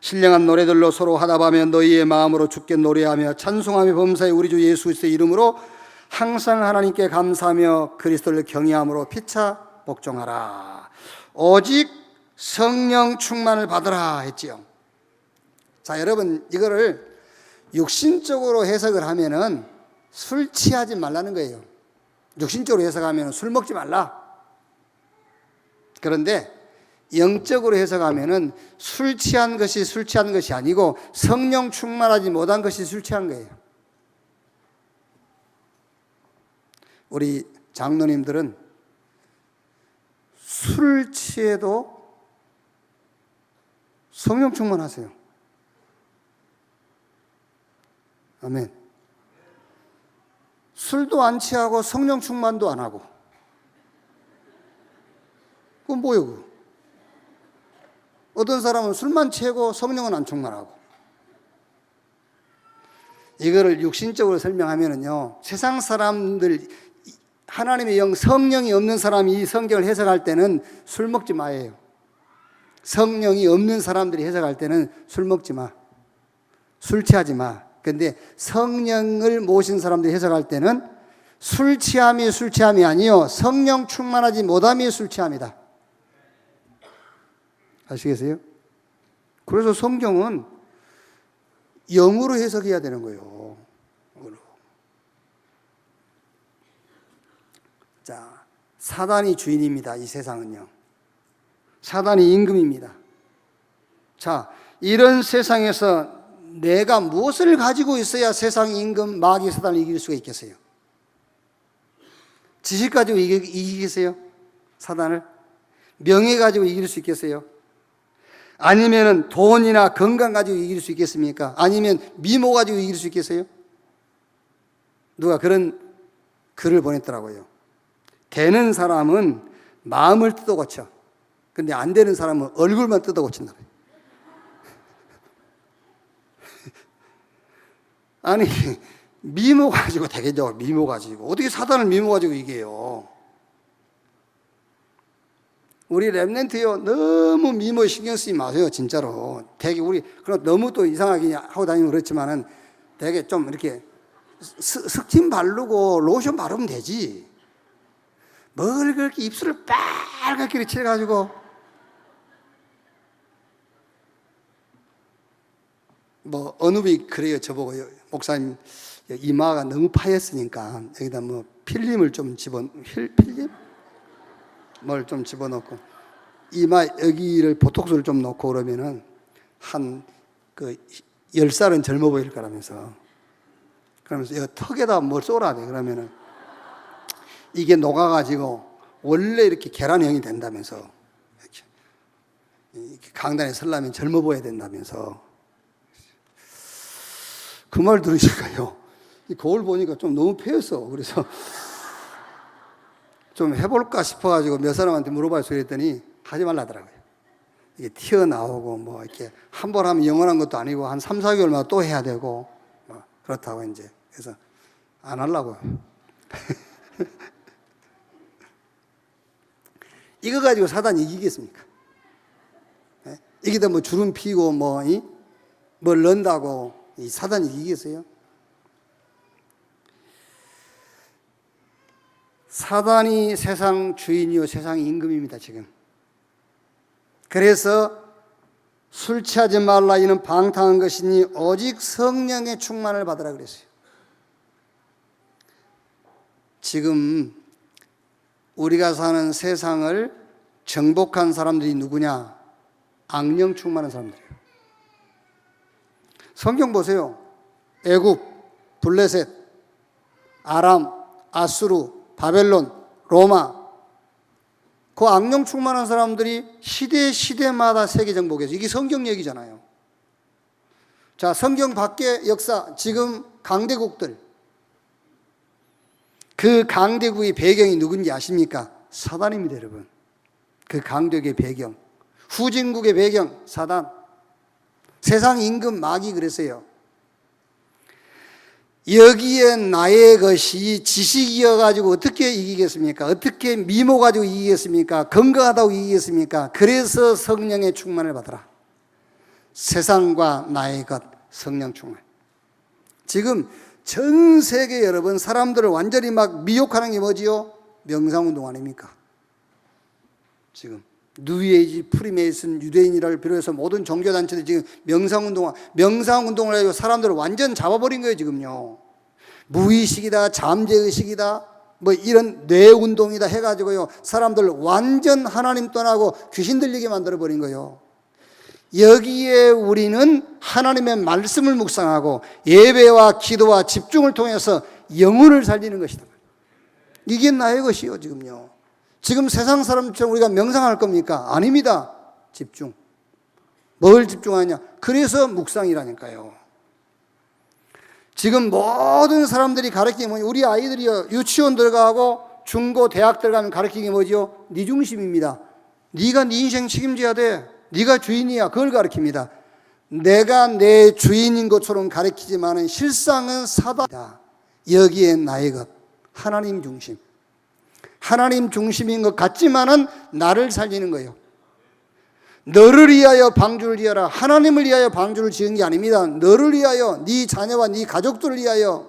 신령한 노래들로 서로 화답하며 너희의 마음으로 주께 노래하며 찬송하며 범사에 우리 주 예수 그리스도의 이름으로 항상 하나님께 감사하며 그리스도를 경외함으로 피차 복종하라. 오직 성령 충만을 받으라 했지요. 자, 여러분, 이거를 육신적으로 해석을 하면은 술 취하지 말라는 거예요. 육신적으로 해석하면 술 먹지 말라. 그런데 영적으로 해석하면은 술 취한 것이 술 취한 것이 아니고 성령 충만하지 못한 것이 술 취한 거예요. 우리 장로님들은 술 취해도 성령 충만하세요. 아멘. 술도 안 취하고 성령 충만도 안 하고. 그건 뭐예요? 그거? 어떤 사람은 술만 취하고 성령은 안 충만하고. 이거를 육신적으로 설명하면은요, 세상 사람들, 하나님의 영, 성령이 없는 사람이 이 성경을 해석할 때는 술 먹지 마예요. 성령이 없는 사람들이 해석할 때는 술 먹지 마. 술 취하지 마. 근데 성령을 모신 사람들이 해석할 때는 술 취함이 술 취함이 아니요, 성령 충만하지 못함이 술 취함이다. 아시겠어요? 그래서 성경은 영으로 해석해야 되는 거예요. 자, 사단이 주인입니다. 이 세상은요. 사단이 임금입니다. 자, 이런 세상에서 내가 무엇을 가지고 있어야 세상 임금 마귀 사단을 이길 수가 있겠어요? 지식 가지고 이기겠어요? 사단을? 명예 가지고 이길 수 있겠어요? 아니면은 돈이나 건강 가지고 이길 수 있겠습니까? 아니면 미모 가지고 이길 수 있겠어요? 누가 그런 글을 보냈더라고요. 되는 사람은 마음을 뜯어 고쳐. 근데 안 되는 사람은 얼굴만 뜯어 고친다. 아니, 미모 가지고 되겠죠. 미모 가지고. 어떻게 사단을 미모 가지고 이겨요? 우리 랩런트요, 너무 미모에 신경 쓰지 마세요, 진짜로. 되게 우리, 그럼 너무 또 이상하게 하고 다니면 그렇지만은 되게 좀 이렇게 스킨 바르고 로션 바르면 되지. 뭘 그렇게 입술을 빨갛게 칠해가지고 뭐 어느 분이 그래요. 저보고 목사님 이마가 너무 파였으니까 여기다 뭐 필름을 좀 필름? 뭘 좀 집어넣고 이마 여기를 보톡스를 좀 넣고 그러면은 한 그 10살은 젊어 보일 거라면서 그러면서 이 턱에다 뭘 쏘라 돼. 그러면은 이게 녹아가지고 원래 이렇게 계란형이 된다면서 이렇게 강단에 서려면 젊어 보여야 된다면서 그 말 들으실까요? 이 거울 보니까 좀 너무 패였어. 그래서 좀 해볼까 싶어가지고 몇 사람한테 물어봐서 그랬더니 하지 말라더라고요. 이게 튀어나오고 뭐 이렇게 한 번 하면 영원한 것도 아니고 한 3, 4개월마다 또 해야 되고 뭐 그렇다고 이제 그래서 안 하려고요. 이거 가지고 사단이 이기겠습니까? 네? 이기다 뭐 주름 피고 뭘 넣는다고 이 사단이 이기겠어요? 사단이 세상 주인이요 세상 임금입니다 지금. 그래서 술 취하지 말라 이는 방탕한 것이니 오직 성령의 충만을 받으라 그랬어요. 지금 우리가 사는 세상을 정복한 사람들이 누구냐? 악령 충만한 사람들이에요. 성경 보세요. 애굽, 블레셋, 아람, 아수르, 바벨론, 로마 그 악령 충만한 사람들이 시대마다 세계 정복해서 이게 성경 얘기잖아요. 자, 성경 밖의 역사 지금 강대국들 그 강대국의 배경이 누군지 아십니까? 사단입니다, 여러분. 그 강대국의 배경 후진국의 배경 사단. 세상 임금 마귀 그랬어요. 여기에 나의 것이 지식이어가지고 어떻게 이기겠습니까? 어떻게 미모 가지고 이기겠습니까? 건강하다고 이기겠습니까? 그래서 성령의 충만을 받아라. 세상과 나의 것, 성령 충만. 지금 전 세계 여러분 사람들을 완전히 막 미혹하는 게 뭐지요? 명상운동 아닙니까? 지금 뉴에이지, 프리메이슨, 유대인이라를 비롯해서 모든 종교단체들이 지금 명상운동을 해서 사람들을 완전 잡아버린 거예요, 지금요. 무의식이다, 잠재의식이다, 뭐 이런 뇌운동이다 해가지고요. 사람들 완전 하나님 떠나고 귀신 들리게 만들어버린 거예요. 여기에 우리는 하나님의 말씀을 묵상하고 예배와 기도와 집중을 통해서 영혼을 살리는 것이다. 이게 나의 것이요, 지금요. 지금 세상 사람처럼 우리가 명상할 겁니까? 아닙니다. 집중. 뭘 집중하냐? 그래서 묵상이라니까요. 지금 모든 사람들이 가르치는 게 뭐냐? 우리 아이들이요, 유치원 들어가고 중고, 대학 들어가면 가르치는 게 뭐죠? 네 중심입니다. 네가 네 인생 책임져야 돼. 네가 주인이야. 그걸 가르칩니다. 내가 내 주인인 것처럼 가르치지만은 실상은 사단이다. 여기에 나의 것, 하나님 중심. 하나님 중심인 것 같지만은 나를 살리는 거예요. 너를 위하여 방주를 지어라. 하나님을 위하여 방주를 지은 게 아닙니다. 너를 위하여, 네 자녀와 네 가족들을 위하여,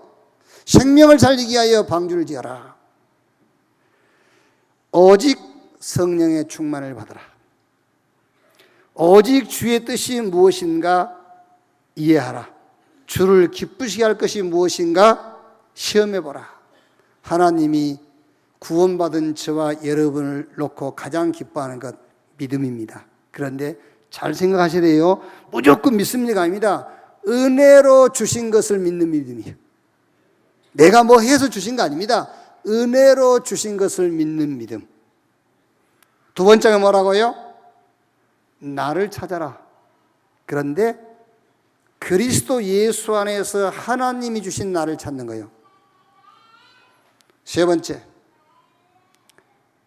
생명을 살리기 위하여 방주를 지어라. 오직 성령의 충만을 받아라. 오직 주의 뜻이 무엇인가 이해하라. 주를 기쁘시게 할 것이 무엇인가 시험해보라. 하나님이 구원받은 저와 여러분을 놓고 가장 기뻐하는 것 믿음입니다. 그런데 잘 생각하셔야 돼요. 무조건 믿습니다가 아닙니다. 은혜로 주신 것을 믿는 믿음이에요. 내가 뭐 해서 주신 거 아닙니다. 은혜로 주신 것을 믿는 믿음. 두 번째가 뭐라고요? 나를 찾아라. 그런데 그리스도 예수 안에서 하나님이 주신 나를 찾는 거예요. 세 번째,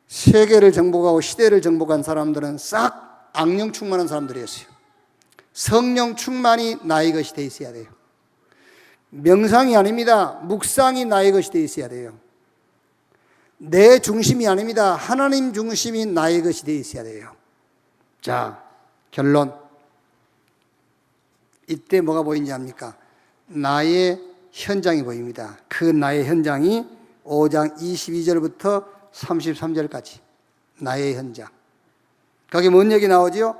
세계를 정복하고 시대를 정복한 사람들은 싹 악령 충만한 사람들이었어요. 성령 충만이 나의 것이 되어 있어야 돼요. 명상이 아닙니다. 묵상이 나의 것이 되어 있어야 돼요. 내 중심이 아닙니다. 하나님 중심이 나의 것이 되어 있어야 돼요. 자, 결론. 이때 뭐가 보이는지 압니까? 나의 현장이 보입니다. 그 나의 현장이 5장 22절부터 33절까지 나의 현장. 거기 뭔 얘기 나오지요?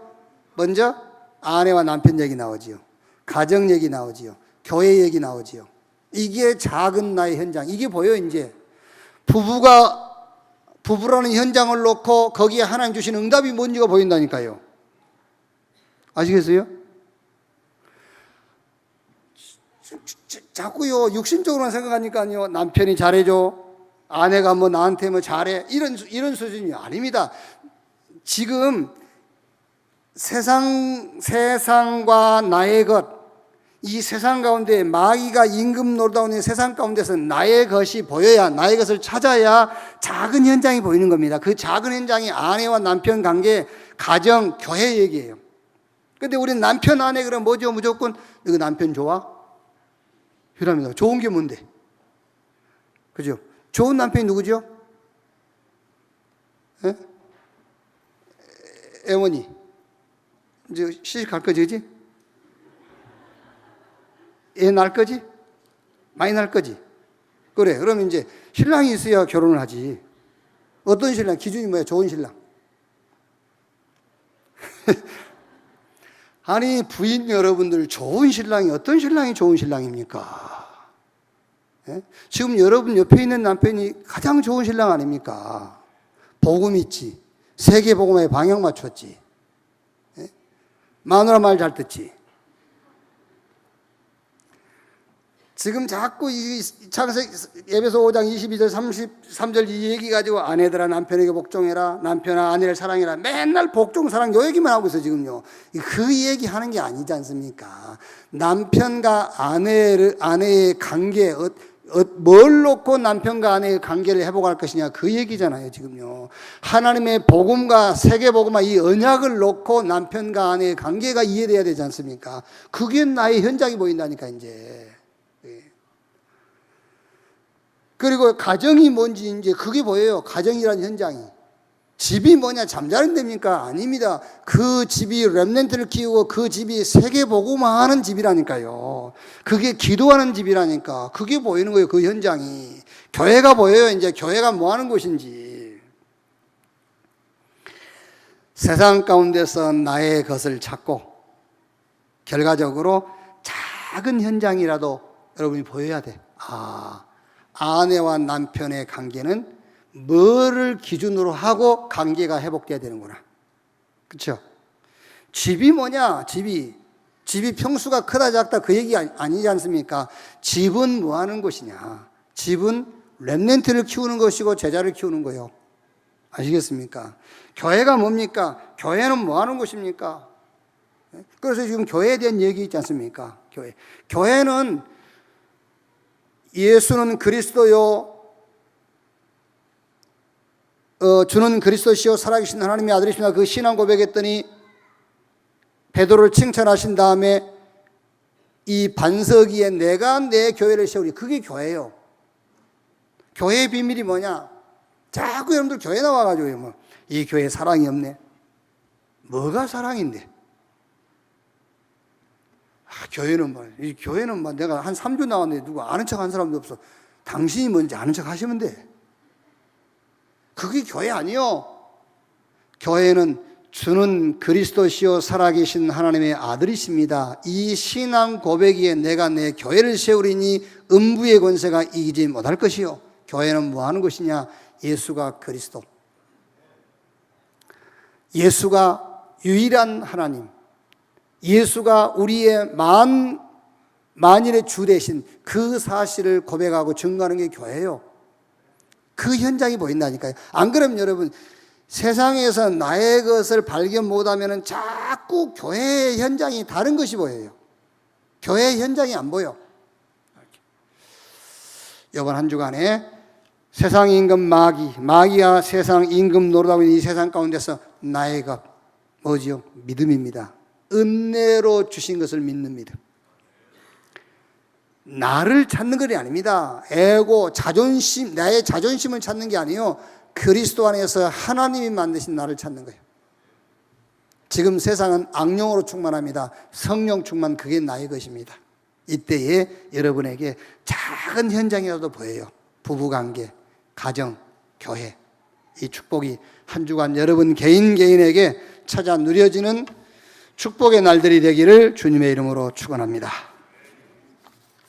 먼저 아내와 남편 얘기 나오지요. 가정 얘기 나오지요. 교회 얘기 나오지요. 이게 작은 나의 현장. 이게 보여요. 이제 부부라는 현장을 놓고 거기에 하나님 주신 응답이 뭔지가 보인다니까요. 아시겠어요? 자꾸요 육신적으로만 생각하니까요, 남편이 잘해줘, 아내가 뭐 나한테 뭐 잘해, 이런 수준이 아닙니다. 지금 세상과 나의 것, 이 세상 가운데 마귀가 임금 노릇하고 있는 세상 가운데서 나의 것이 보여야, 나의 것을 찾아야 작은 현장이 보이는 겁니다. 그 작은 현장이 아내와 남편 관계, 가정, 교회 얘기예요. 근데 우리 남편 아내 그럼 뭐죠? 무조건 너 남편 좋아? 이랍니다. 좋은 게 뭔데? 그죠? 좋은 남편이 누구죠? 에? 애원이 이제 시집 갈 거지, 그지? 애 낳을 거지? 많이 낳을 거지? 그래, 그러면 이제 신랑이 있어야 결혼을 하지. 어떤 신랑? 기준이 뭐야? 좋은 신랑. 아니, 부인 여러분들, 좋은 신랑이 어떤 신랑이 좋은 신랑입니까? 예? 지금 여러분 옆에 있는 남편이 가장 좋은 신랑 아닙니까? 복음 있지, 세계 복음에 방향 맞췄지, 예? 마누라 말 잘 듣지. 지금 자꾸 이 창세기 에베소 5장 22절 33절 이 얘기 가지고 아내들아 남편에게 복종해라, 남편아 아내를 사랑해라, 맨날 복종 사랑 요 얘기만 하고 있어 지금요. 그 얘기 하는 게 아니지 않습니까? 남편과 아내의 관계, 뭘 놓고 남편과 아내의 관계를 회복할 것이냐, 그 얘기잖아요 지금요. 하나님의 복음과 세계복음과 이 언약을 놓고 남편과 아내의 관계가 이해돼야 되지 않습니까? 그게 나의 현장이 보인다니까 이제. 그리고 가정이 뭔지 이제 그게 보여요. 가정이라는 현장이. 집이 뭐냐, 잠자는 데입니까? 아닙니다. 그 집이 렘넌트를 키우고 그 집이 세계복음화하는 집이라니까요. 그게 기도하는 집이라니까. 그게 보이는 거예요, 그 현장이. 교회가 보여요. 이제 교회가 뭐 하는 곳인지. 세상 가운데서 나의 것을 찾고 결과적으로 작은 현장이라도 여러분이 보여야 돼. 아내와 남편의 관계는 뭐를 기준으로 하고 관계가 회복돼야 되는구나. 그렇죠? 집이 뭐냐? 집이 평수가 크다 작다 그 얘기 아니지 않습니까? 집은 뭐 하는 곳이냐? 집은 렘넌트를 키우는 것이고 제자를 키우는 거예요. 아시겠습니까? 교회가 뭡니까? 교회는 뭐 하는 곳입니까? 그래서 지금 교회에 대한 얘기 있지 않습니까? 교회는 예수는 그리스도요, 주는 그리스도시요 살아계신 하나님의 아들이십니다. 그 신앙 고백했더니 베드로를 칭찬하신 다음에 이 반석 위에 내가 내 교회를 세우리. 그게 교회예요. 교회의 비밀이 뭐냐? 자꾸 여러분들 교회 나와가지고 이 교회에 사랑이 없네. 뭐가 사랑인데? 이 교회는 내가 한 3주 나왔는데 누구 아는 척 한 사람도 없어. 당신이 뭔지 아는 척 하시면 돼. 그게 교회 아니요. 교회는 주는 그리스도시요 살아계신 하나님의 아들이십니다. 이 신앙 고백이에 내가 내 교회를 세우리니 음부의 권세가 이기지 못할 것이요. 교회는 뭐 하는 것이냐? 예수가 그리스도. 예수가 유일한 하나님. 예수가 우리의 만일의 주 되신 그 사실을 고백하고 증거하는 게 교회예요. 그 현장이 보인다니까요. 안 그러면 여러분 세상에서 나의 것을 발견 못하면 자꾸 교회의 현장이 다른 것이 보여요. 교회의 현장이 안 보여. 이번 한 주간에 세상 임금 마귀와 세상 임금 노릇하고 있는 이 세상 가운데서 나의 것 뭐지요? 믿음입니다. 은혜로 주신 것을 믿는 믿음. 나를 찾는 것이 아닙니다. 에고, 자존심, 나의 자존심을 찾는 게 아니에요. 그리스도 안에서 하나님이 만드신 나를 찾는 거예요. 지금 세상은 악령으로 충만합니다. 성령 충만, 그게 나의 것입니다. 이때에 여러분에게 작은 현장이라도 보여요. 부부관계, 가정, 교회. 이 축복이 한 주간 여러분 개인에게 찾아 누려지는 축복의 날들이 되기를 주님의 이름으로 축원합니다.